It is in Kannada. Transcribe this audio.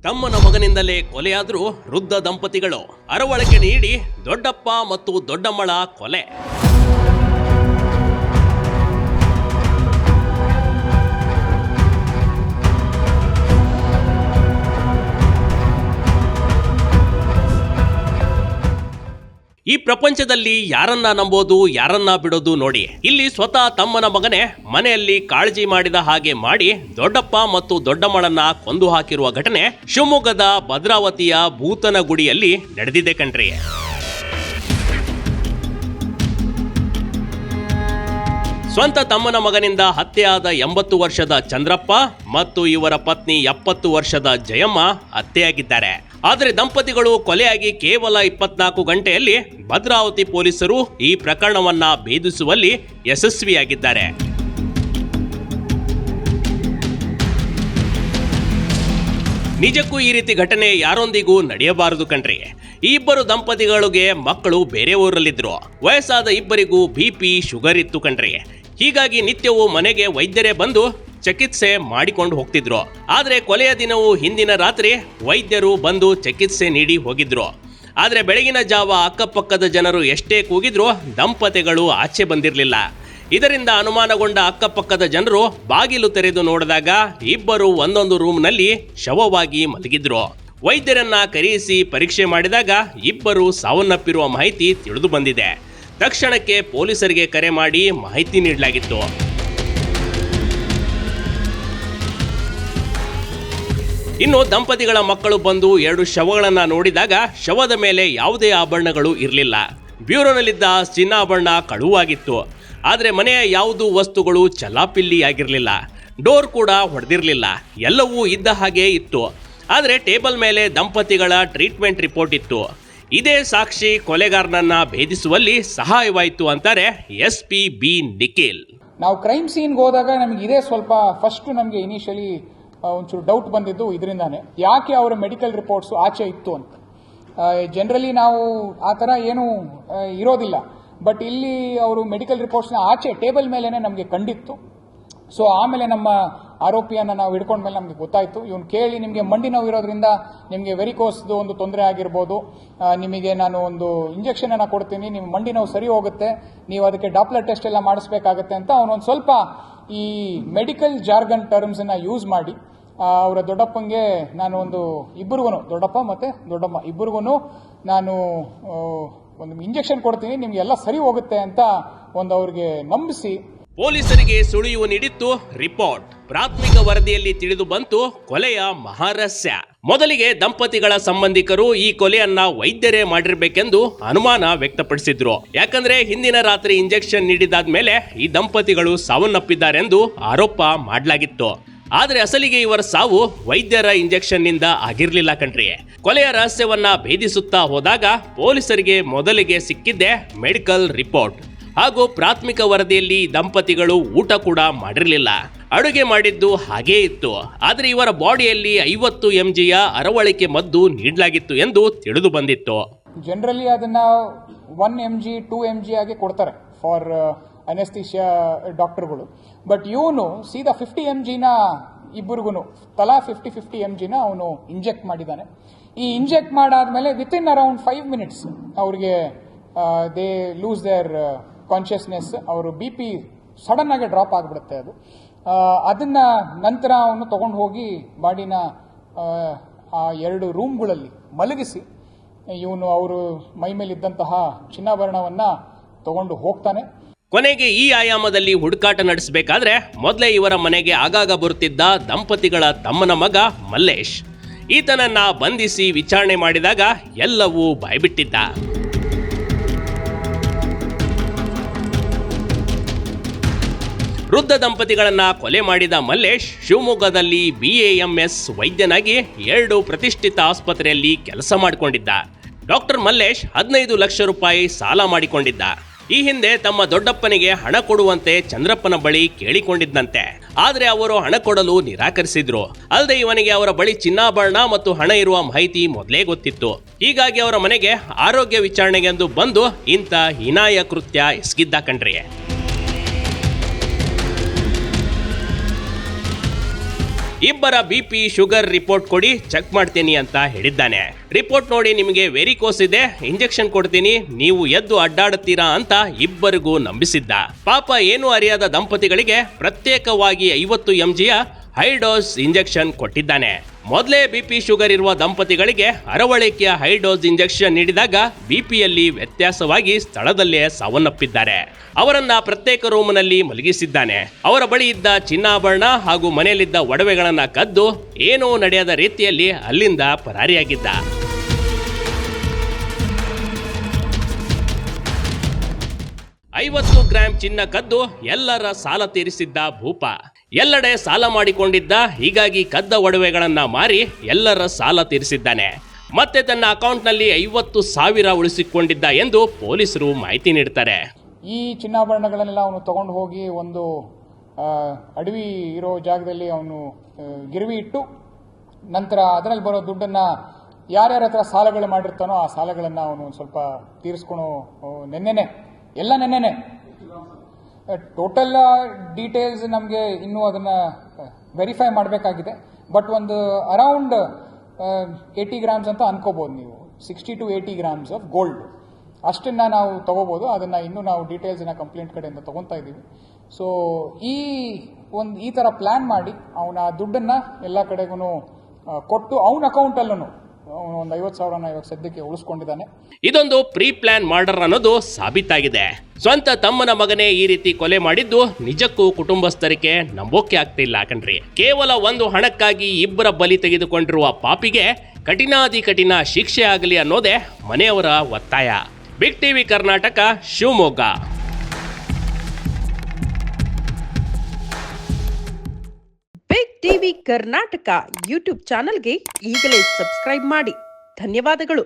ತಮ್ಮನ ಮಗನಿಂದಲೇ ಕೊಲೆಯಾದರೂ ವೃದ್ಧ ದಂಪತಿಗಳು ಅರವಳಿಕೆ ನೀಡಿ ದೊಡ್ಡಪ್ಪ ಮತ್ತು ದೊಡ್ಡಮ್ಮಳ ಕೊಲೆ. ಈ ಪ್ರಪಂಚದಲ್ಲಿ ಯಾರನ್ನ ನಂಬೋದು ಯಾರನ್ನ ಬಿಡೋದು ನೋಡಿ. ಇಲ್ಲಿ ಸ್ವತಃ ತಮ್ಮನ ಮಗನೇ ಮನೆಯಲ್ಲಿ ಕಾಳಜಿ ಮಾಡಿದ ಹಾಗೆ ಮಾಡಿ ದೊಡ್ಡಪ್ಪ ಮತ್ತು ದೊಡ್ಡಮ್ಮಳನ್ನ ಕೊಂದು ಹಾಕಿರುವ ಘಟನೆ ಶಿವಮೊಗ್ಗದ ಭದ್ರಾವತಿಯ ಭೂತನಗುಡಿಯಲ್ಲಿ ನಡೆದಿದೆ ಕಣ್ರಿ. ಸ್ವಂತ ತಮ್ಮನ ಮಗನಿಂದ ಹತ್ಯೆಯಾದ 80 ವರ್ಷದ ಚಂದ್ರಪ್ಪ ಮತ್ತು ಇವರ ಪತ್ನಿ 70 ವರ್ಷದ ಜಯಮ್ಮ ಹತ್ಯೆಯಾಗಿದ್ದಾರೆ. ಆದರೆ ದಂಪತಿಗಳು ಕೊಲೆಯಾಗಿ ಕೇವಲ 24 ಗಂಟೆಯಲ್ಲಿ ಭದ್ರಾವತಿ ಪೊಲೀಸರು ಈ ಪ್ರಕರಣವನ್ನ ಭೇದಿಸುವಲ್ಲಿ ಯಶಸ್ವಿಯಾಗಿದ್ದಾರೆ. ನಿಜಕ್ಕೂ ಈ ರೀತಿ ಘಟನೆ ಯಾರೊಂದಿಗೂ ನಡೆಯಬಾರದು ಕಣ್ರಿ. ಈ ಇಬ್ಬರು ದಂಪತಿಗಳಿಗೆ ಮಕ್ಕಳು ಬೇರೆ ಊರಲ್ಲಿದ್ರು. ವಯಸ್ಸಾದ ಇಬ್ಬರಿಗೂ BP ಶುಗರ್ ಇತ್ತು ಕಣ್ರಿ. ಹೀಗಾಗಿ ನಿತ್ಯವೂ ಮನೆಗೆ ವೈದ್ಯರೇ ಬಂದು ಚಿಕಿತ್ಸೆ ಮಾಡಿಕೊಂಡು ಹೋಗ್ತಿದ್ರು. ಆದರೆ ಕೊಲೆಯ ದಿನವೂ ಹಿಂದಿನ ರಾತ್ರಿ ವೈದ್ಯರು ಬಂದು ಚಿಕಿತ್ಸೆ ನೀಡಿ ಹೋಗಿದ್ರು. ಆದರೆ ಬೆಳಗಿನ ಜಾವ ಅಕ್ಕಪಕ್ಕದ ಜನರು ಎಷ್ಟೇ ಕೂಗಿದ್ರು ದಂಪತಿಗಳು ಆಚೆ ಬಂದಿರಲಿಲ್ಲ. ಇದರಿಂದ ಅನುಮಾನಗೊಂಡ ಅಕ್ಕಪಕ್ಕದ ಜನರು ಬಾಗಿಲು ತೆರೆದು ನೋಡಿದಾಗ ಇಬ್ಬರು ಒಂದೊಂದು ರೂಮ್ನಲ್ಲಿ ಶವವಾಗಿ ಮಲಗಿದ್ರು. ವೈದ್ಯರನ್ನ ಕರೆಯಿಸಿ ಪರೀಕ್ಷೆ ಮಾಡಿದಾಗ ಇಬ್ಬರು ಸಾವನ್ನಪ್ಪಿರುವ ಮಾಹಿತಿ ತಿಳಿದು ಬಂದಿದೆ. ತಕ್ಷಣಕ್ಕೆ ಪೊಲೀಸರಿಗೆ ಕರೆ ಮಾಡಿ ಮಾಹಿತಿ ನೀಡಲಾಗಿತ್ತು. ಇನ್ನು ದಂಪತಿಗಳ ಮಕ್ಕಳು ಬಂದು 2 ಶವಗಳನ್ನು ನೋಡಿದಾಗ ಶವದ ಮೇಲೆ ಯಾವುದೇ ಆಭರಣಗಳು ಇರಲಿಲ್ಲ. ಬ್ಯೂರೋನಲ್ಲಿದ್ದ ಚಿನ್ನಾಭರಣ ಕಳುವಾಗಿತ್ತು. ಆದರೆ ಮನೆಯ ಯಾವುದೂ ವಸ್ತುಗಳು ಚಲಾಪಿಲ್ಲಿ ಆಗಿರಲಿಲ್ಲ. ಡೋರ್ ಕೂಡ ಹೊಡೆದಿರಲಿಲ್ಲ. ಎಲ್ಲವೂ ಇದ್ದ ಹಾಗೆ ಇತ್ತು. ಆದರೆ ಟೇಬಲ್ ಮೇಲೆ ದಂಪತಿಗಳ ಟ್ರೀಟ್ಮೆಂಟ್ ರಿಪೋರ್ಟ್ ಇತ್ತು. ಇದೇ ಸಾಕ್ಷಿ ಕೊಲೆಗಾರನನ್ನ ಭೇದಿಸುವಲ್ಲಿ ಸಹಾಯವಾಯಿತು ಅಂತಾರೆ SP B ನಿಖಿಲ್. ನಾವು ಕ್ರೈಮ್ ಸೀನ್ಗೆ ಹೋದಾಗ ನಮಗೆ ಇದೇ ಸ್ವಲ್ಪ ಫಸ್ಟ್ ನಮಗೆ ಇನಿಷಿಯಲಿ ಒಂಚೂರು ಡೌಟ್ ಬಂದಿದ್ದು ಇದರಿಂದಾನೆ. ಯಾಕೆ ಅವರ ಮೆಡಿಕಲ್ ರಿಪೋರ್ಟ್ಸ್ ಆಚೆ ಇತ್ತು ಅಂತ. ಜನರಲಿ ನಾವು ಆ ಥರ ಏನು ಇರೋದಿಲ್ಲ. ಬಟ್ ಇಲ್ಲಿ ಅವರು ಮೆಡಿಕಲ್ ರಿಪೋರ್ಟ್ಸ್ನ ಆಚೆ ಟೇಬಲ್ ಮೇಲೇನೆ ನಮಗೆ ಕಂಡಿತ್ತು. ಸೊ ಆಮೇಲೆ ನಮ್ಮ ಆರೋಪಿಯನ್ನು ನಾವು ಹಿಡ್ಕೊಂಡ್ಮೇಲೆ ನಮಗೆ ಗೊತ್ತಾಯಿತು. ಇವನು ಕೇಳಿ ನಿಮಗೆ ಮಂಡಿ ನೋವು ಇರೋದ್ರಿಂದ ನಿಮಗೆ ವೆರಿಕೋಸ್ದು ಒಂದು ತೊಂದರೆ ಆಗಿರ್ಬೋದು, ನಿಮಗೆ ನಾನು ಒಂದು ಇಂಜೆಕ್ಷನನ್ನು ಕೊಡ್ತೀನಿ, ನಿಮ್ಮ ಮಂಡಿ ನೋವು ಸರಿ ಹೋಗುತ್ತೆ, ನೀವು ಅದಕ್ಕೆ ಡಾಪ್ಲರ್ ಟೆಸ್ಟ್ ಎಲ್ಲ ಮಾಡಿಸ್ಬೇಕಾಗತ್ತೆ ಅಂತ ಅವನೊಂದು ಸ್ವಲ್ಪ ಈ ಮೆಡಿಕಲ್ ಜಾರ್ಗನ್ ಟರ್ಮ್ಸನ್ನು ಯೂಸ್ ಮಾಡಿ ಅವರ ದೊಡ್ಡಪ್ಪಂಗೆ ನಾನು ಇಬ್ಬರಿಗೂ ದೊಡ್ಡಪ್ಪ ಮತ್ತು ದೊಡ್ಡಮ್ಮ ಇಬ್ಬರಿಗೂ ನಾನು ಒಂದು ಇಂಜೆಕ್ಷನ್ ಕೊಡ್ತೀನಿ, ನಿಮಗೆಲ್ಲ ಸರಿ ಹೋಗುತ್ತೆ ಅಂತ ಅವ್ರಿಗೆ ನಂಬಿಸಿ ಪೊಲೀಸರಿಗೆ ಸುಳಿವು ನೀಡಿತ್ತು ರಿಪೋರ್ಟ್. ಪ್ರಾಥಮಿಕ ವರದಿಯಲ್ಲಿ ತಿಳಿದು ಬಂತು ಕೊಲೆಯ ಮಹಾರಹಸ್ಯ. ಮೊದಲಿಗೆ ದಂಪತಿಗಳ ಸಂಬಂಧಿಕರು ಈ ಕೊಲೆಯನ್ನ ವೈದ್ಯರೇ ಮಾಡಿರ್ಬೇಕೆಂದು ಅನುಮಾನ ವ್ಯಕ್ತಪಡಿಸಿದ್ರು. ಯಾಕಂದ್ರೆ ಹಿಂದಿನ ರಾತ್ರಿ ಇಂಜೆಕ್ಷನ್ ನೀಡಿದಾದ್ಮೇಲೆ ಈ ದಂಪತಿಗಳು ಸಾವನ್ನಪ್ಪಿದ್ದಾರೆಂದು ಆರೋಪ ಮಾಡಲಾಗಿತ್ತು. ಆದ್ರೆ ಅಸಲಿಗೆ ಇವರ ಸಾವು ವೈದ್ಯರ ಇಂಜೆಕ್ಷನ್ ನಿಂದ ಆಗಿರ್ಲಿಲ್ಲ ಕಣ್ರಿ. ಕೊಲೆಯ ರಹಸ್ಯವನ್ನ ಭೇದಿಸುತ್ತಾ ಹೋದಾಗ ಪೊಲೀಸರಿಗೆ ಮೊದಲಿಗೆ ಸಿಕ್ಕಿದ್ದೆ ಮೆಡಿಕಲ್ ರಿಪೋರ್ಟ್. ಹಾಗೂ ಪ್ರಾಥಮಿಕ ವರದಿಯಲ್ಲಿ ದಂಪತಿಗಳು ಊಟ ಕೂಡ ಮಾಡಿರಲಿಲ್ಲ. ಅಡುಗೆ ಮಾಡಿದ್ದು ಹಾಗೇ ಇತ್ತು. ಆದರೆ ಇವರ ಬಾಡಿಯಲ್ಲಿ 50 mgಯ ಅರವಳಿಕೆ ಮದ್ದು ನೀಡಲಾಗಿತ್ತು ಎಂದು ತಿಳಿದು ಬಂದಿತ್ತು. ಜನರಲಿ ಅದನ್ನ 1 mg 2 mg ಆಗಿ ಕೊಡ್ತಾರೆ ಫಾರ್ ಅನೆಸ್ಥಿಷಿಯಾ ಡಾಕ್ಟರ್ಗಳು. ಬಟ್ ಇವನು ಸೀದಾ 50 mgನ ಇಬ್ಬರಿಗೂ ತಲಾ 50 mgನ ಅವನು ಇಂಜೆಕ್ಟ್ ಮಾಡಿದ್ದಾನೆ. ಈ ಇಂಜೆಕ್ಟ್ ಮಾಡಾದ್ಮೇಲೆ ವಿತಿನ್ ಅರೌಂಡ್ 5 minutes ಅವ್ರಿಗೆ ದೇ ಲೂಸ್ ದೇರ್ ಕಾನ್ಷಿಯಸ್ನೆಸ್. ಅವರು BP ಸಡನ್ ಆಗಿ ಡ್ರಾಪ್ ಆಗಿಬಿಡುತ್ತೆ. ಅದನ್ನ ನಂತರ ಅವನು ತಗೊಂಡು ಹೋಗಿ ಬಾಡಿನ ಆ 2 ರೂಮ್ಗಳಲ್ಲಿ ಮಲಗಿಸಿ ಇವನು ಅವರು ಮೈ ಮೇಲಿದ್ದಂತಹ ಚಿನ್ನಾಭರಣವನ್ನ ತಗೊಂಡು ಹೋಗ್ತಾನೆ. ಕೊನೆಗೆ ಈ ಆಯಾಮದಲ್ಲಿ ಹುಡುಕಾಟ ನಡೆಸಬೇಕಾದ್ರೆ ಮೊದಲೇ ಇವರ ಮನೆಗೆ ಆಗಾಗ ಬರುತ್ತಿದ್ದ ದಂಪತಿಗಳ ತಮ್ಮನ ಮಗ ಮಲ್ಲೇಶ್. ಈತನನ್ನ ಬಂಧಿಸಿ ವಿಚಾರಣೆ ಮಾಡಿದಾಗ ಎಲ್ಲವೂ ಬಾಯ್ಬಿಟ್ಟಿದ್ದ. ವೃದ್ಧ ದಂಪತಿಗಳನ್ನ ಕೊಲೆ ಮಾಡಿದ ಮಲ್ಲೇಶ್ ಶಿವಮೊಗ್ಗದಲ್ಲಿ BAMS ವೈದ್ಯನಾಗಿ 2 ಪ್ರತಿಷ್ಠಿತ ಆಸ್ಪತ್ರೆಯಲ್ಲಿ ಕೆಲಸ ಮಾಡಿಕೊಂಡಿದ್ದ. ಡಾಕ್ಟರ್ ಮಲ್ಲೇಶ್ 15 ಲಕ್ಷ ರೂಪಾಯಿ ಸಾಲ ಮಾಡಿಕೊಂಡಿದ್ದ. ಈ ಹಿಂದೆ ತಮ್ಮ ದೊಡ್ಡಪ್ಪನಿಗೆ ಹಣ ಕೊಡುವಂತೆ ಚಂದ್ರಪ್ಪನ ಬಳಿ ಕೇಳಿಕೊಂಡಿದ್ದಂತೆ. ಆದರೆ ಅವರು ಹಣ ಕೊಡಲು ನಿರಾಕರಿಸಿದ್ರು. ಅಲ್ಲದೆ ಇವನಿಗೆ ಅವರ ಬಳಿ ಚಿನ್ನಾಭರಣ ಮತ್ತು ಹಣ ಇರುವ ಮಾಹಿತಿ ಮೊದಲೇ ಗೊತ್ತಿತ್ತು. ಹೀಗಾಗಿ ಅವರ ಮನೆಗೆ ಆರೋಗ್ಯ ವಿಚಾರಣೆಗೆಂದು ಬಂದು ಇಂಥ ಹೀನಾಯ ಕೃತ್ಯ ಎಸಗಿದ್ದ ಕಣ್ರಿ. ಇಬ್ಬರ BP ಶುಗರ್ ರಿಪೋರ್ಟ್ ಕೊಡಿ, ಚೆಕ್ ಮಾಡ್ತೀನಿ ಅಂತ ಹೇಳಿದ್ದಾನೆ. ರಿಪೋರ್ಟ್ ನೋಡಿ ನಿಮಗೆ ವೆರಿಕೋಸ್ ಇದೆ, ಇಂಜೆಕ್ಷನ್ ಕೊಡ್ತೀನಿ, ನೀವು ಎದ್ದು ಅಡ್ಡಾಡುತ್ತೀರಾ ಅಂತ ಇಬ್ಬರಿಗೂ ನಂಬಿಸಿದ್ದ. ಪಾಪ ಏನು ಅರಿಯಾದ ದಂಪತಿಗಳಿಗೆ ಪ್ರತ್ಯೇಕವಾಗಿ 50 mgಯ ಹೈ ಡೋಸ್ ಇಂಜೆಕ್ಷನ್ ಕೊಟ್ಟಿದ್ದಾನೆ. ಮೊದಲೇ BP ಶುಗರ್ ಇರುವ ದಂಪತಿಗಳಿಗೆ ಅರವಳಿಕೆಯ ಹೈ ಡೋಸ್ ಇಂಜೆಕ್ಷನ್ ನೀಡಿದಾಗ BPಯಲ್ಲಿ ವ್ಯತ್ಯಾಸವಾಗಿ ಸ್ಥಳದಲ್ಲೇ ಸಾವನ್ನಪ್ಪಿದ್ದಾರೆ. ಅವರನ್ನ ಪ್ರತ್ಯೇಕ ರೂಮ್ನಲ್ಲಿ ಮಲಗಿಸಿದ್ದಾನೆ. ಅವರ ಬಳಿ ಇದ್ದ ಚಿನ್ನಾಭರಣ ಹಾಗೂ ಮನೆಯಲ್ಲಿದ್ದ ಒಡವೆಗಳನ್ನ ಕದ್ದು ಏನೂ ನಡೆಯದ ರೀತಿಯಲ್ಲಿ ಅಲ್ಲಿಂದ ಪರಾರಿಯಾಗಿದ್ದ. $50 ಗ್ರಾಂ ಚಿನ್ನ ಕದ್ದು ಎಲ್ಲರ ಸಾಲ ತೀರಿಸಿದ್ದ ಭೂಪ. ಎಲ್ಲೆಡೆ ಸಾಲ ಮಾಡಿಕೊಂಡಿದ್ದ, ಹೀಗಾಗಿ ಕದ್ದ ಒಡವೆಗಳನ್ನ ಮಾರಿ ಎಲ್ಲರ ಸಾಲ ತೀರಿಸಿದ್ದಾನೆ. ಮತ್ತೆ ತನ್ನ ಅಕೌಂಟ್ನಲ್ಲಿ 50,000 ಉಳಿಸಿಕೊಂಡಿದ್ದ ಎಂದು ಪೊಲೀಸರು ಮಾಹಿತಿ ನೀಡ್ತಾರೆ. ಈ ಚಿನ್ನಾಭರಣಗಳನ್ನೆಲ್ಲ ಅವನು ತಗೊಂಡು ಹೋಗಿ ಒಂದು ಅಡವಿ ಇರೋ ಜಾಗದಲ್ಲಿ ಅವನು ಗಿರ್ವಿ ಇಟ್ಟು, ನಂತರ ಅದರಲ್ಲಿ ಬರೋ ದುಡ್ಡನ್ನು ಯಾರ್ಯಾರ ಹತ್ರ ಸಾಲಗಳು ಮಾಡಿರ್ತಾನೋ ಆ ಸಾಲಗಳನ್ನು ಅವನು ಸ್ವಲ್ಪ ತೀರಿಸ್ಕೊಳೋ ನೆನ್ನೆನೆ ಟೋಟಲ್ ಡೀಟೇಲ್ಸ್ ನಮಗೆ ಇನ್ನೂ ಅದನ್ನು ವೆರಿಫೈ ಮಾಡಬೇಕಾಗಿದೆ. ಬಟ್ ಒಂದು ಅರೌಂಡ್ 80 ಗ್ರಾಮ್ಸ್ ಅಂತ ಅನ್ಕೋಬೋದು ನೀವು. 60 to 80 ಗ್ರಾಮ್ಸ್ ಆಫ್ ಗೋಲ್ಡ್ ಅಷ್ಟನ್ನು ನಾವು ತಗೋಬೋದು. ಅದನ್ನು ಇನ್ನೂ ನಾವು ಡೀಟೇಲ್ಸಿನ ಕಂಪ್ಲೇಂಟ್ ಕಡೆಯಿಂದ ತೊಗೊತಾ ಇದ್ದೀವಿ. ಸೊ ಈ ಥರ ಪ್ಲ್ಯಾನ್ ಮಾಡಿ ಅವನ ದುಡ್ಡನ್ನು ಎಲ್ಲ ಕಡೆಗೂ ಕೊಟ್ಟು ಅವನ ಅಕೌಂಟಲ್ಲೂ ಅವನು ಒಂದು 50,000 ಇವಾಗ ಸದ್ಯಕ್ಕೆ ಉಳಿಸ್ಕೊಂಡಿದ್ದಾನೆ. ಇದೊಂದು ಪ್ರೀ ಪ್ಲಾನ್ ಮರ್ಡರ್ ಅನ್ನೋದು ಸಾಬೀತಾಗಿದೆ. ಸ್ವಂತ ತಮ್ಮನ ಮಗನೇ ಈ ರೀತಿ ಕೊಲೆ ಮಾಡಿದ್ದು ನಿಜಕ್ಕೂ ಕುಟುಂಬಸ್ಥರಿಗೆ ನಂಬೋಕೆ ಆಗ್ತಿಲ್ಲ ಕಣ್ರಿ. ಕೇವಲ ಒಂದು ಹಣಕ್ಕಾಗಿ ಇಬ್ಬರ ಬಲಿ ತೆಗೆದುಕೊಂಡಿರುವ ಪಾಪಿಗೆ ಕಠಿಣಾತಿ ಕಠಿಣ ಶಿಕ್ಷೆ ಆಗಲಿ ಅನ್ನೋದೇ ಮನೆಯವರ ಒತ್ತಾಯ. Big TV Karnataka, Shivamogga. Big TV Karnataka YouTube ಚಾನೆಲ್ಗೆ ಈಗಲೇ ಸಬ್ಸ್ಕ್ರೈಬ್ ಮಾಡಿ. ಧನ್ಯವಾದಗಳು.